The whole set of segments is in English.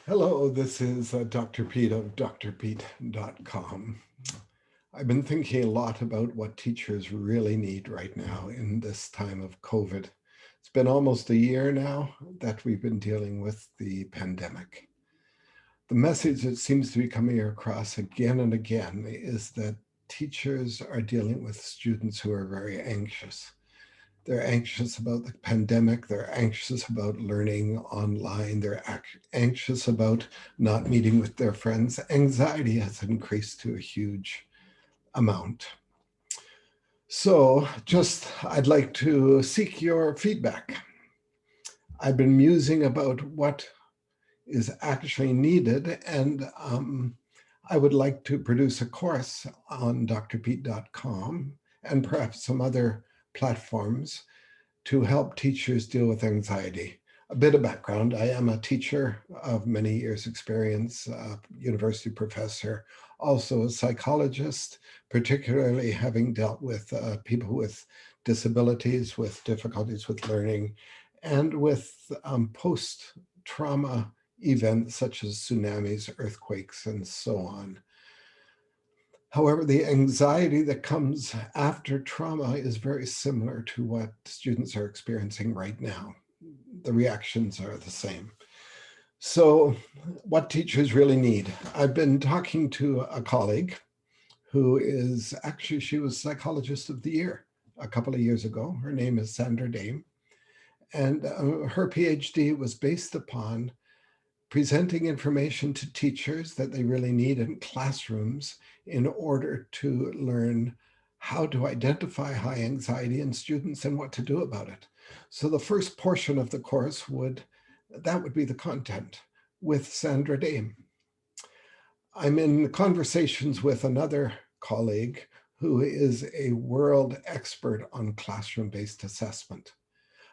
Hello, this is Dr. Pete of drpete.com. I've been thinking a lot about what teachers really need right now in this time of COVID. It's been almost a year now that we've been dealing with the pandemic. The message that seems to be coming across again and again is that teachers are dealing with students who are very anxious. They're anxious about the pandemic. They're anxious about learning online. They're anxious about not meeting with their friends. Anxiety has increased to a huge amount. So, I'd like to seek your feedback. I've been musing about what is actually needed, and I would like to produce a course on drpete.com and perhaps some other platforms to help teachers deal with anxiety. A bit of background, I am a teacher of many years experience, a university professor, also a psychologist, particularly having dealt with people with disabilities, with difficulties with learning, and with post-trauma events such as tsunamis, earthquakes, and so on. However, the anxiety that comes after trauma is very similar to what students are experiencing right now. The reactions are the same. So, what teachers really need? I've been talking to a colleague who is actually, she was Psychologist of the Year a couple of years ago. Her name is Sandra Dame. And her PhD was based upon presenting information to teachers that they really need in classrooms in order to learn how to identify high anxiety in students and what to do about it. So the first portion of the course would be the content with Sandra Dame. I'm in conversations with another colleague who is a world expert on classroom-based assessment.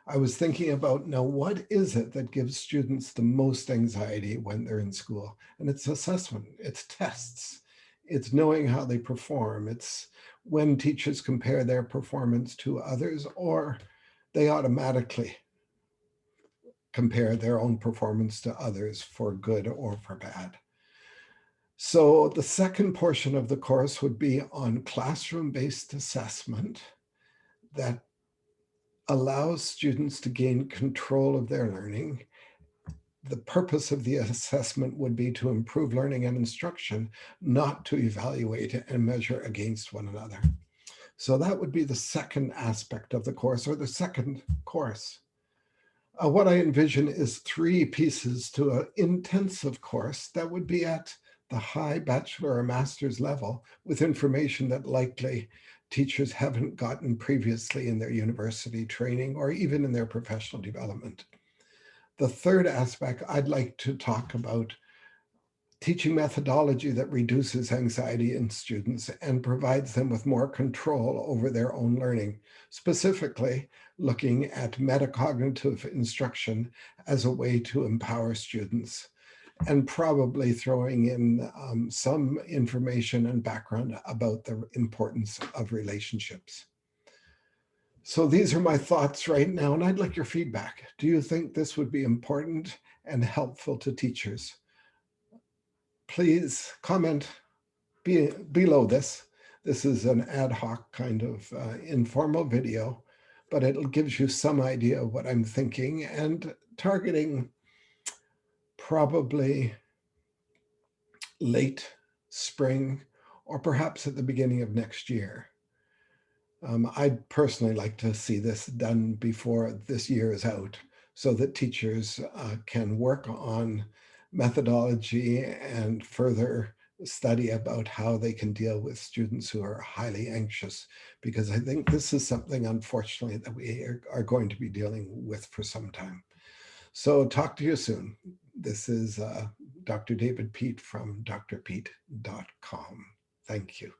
I was thinking about now, what is it that gives students the most anxiety when they're in school? And it's assessment, it's tests, it's knowing how they perform, it's when teachers compare their performance to others, or they automatically compare their own performance to others for good or for bad. So the second portion of the course would be on classroom-based assessment that allows students to gain control of their learning. The purpose of the assessment would be to improve learning and instruction, not to evaluate and measure against one another. So that would be the second aspect of the course, or the second course. What I envision is 3 pieces to an intensive course that would be at the high bachelor or master's level with information that likely teachers haven't gotten previously in their university training or even in their professional development. The third aspect, I'd like to talk about teaching methodology that reduces anxiety in students and provides them with more control over their own learning, specifically looking at metacognitive instruction as a way to empower students, and probably throwing in some information and background about the importance of relationships. So these are my thoughts right now, and I'd like your feedback. Do you think this would be important and helpful to teachers? Please comment below this. This is an ad hoc kind of informal video, but it gives you some idea of what I'm thinking and targeting probably late spring or perhaps at the beginning of next year. I'd personally like to see this done before this year is out so that teachers can work on methodology and further study about how they can deal with students who are highly anxious, because I think this is something, unfortunately, that we are going to be dealing with for some time. So talk to you soon. This is Dr. David Pete from drpete.com. Thank you.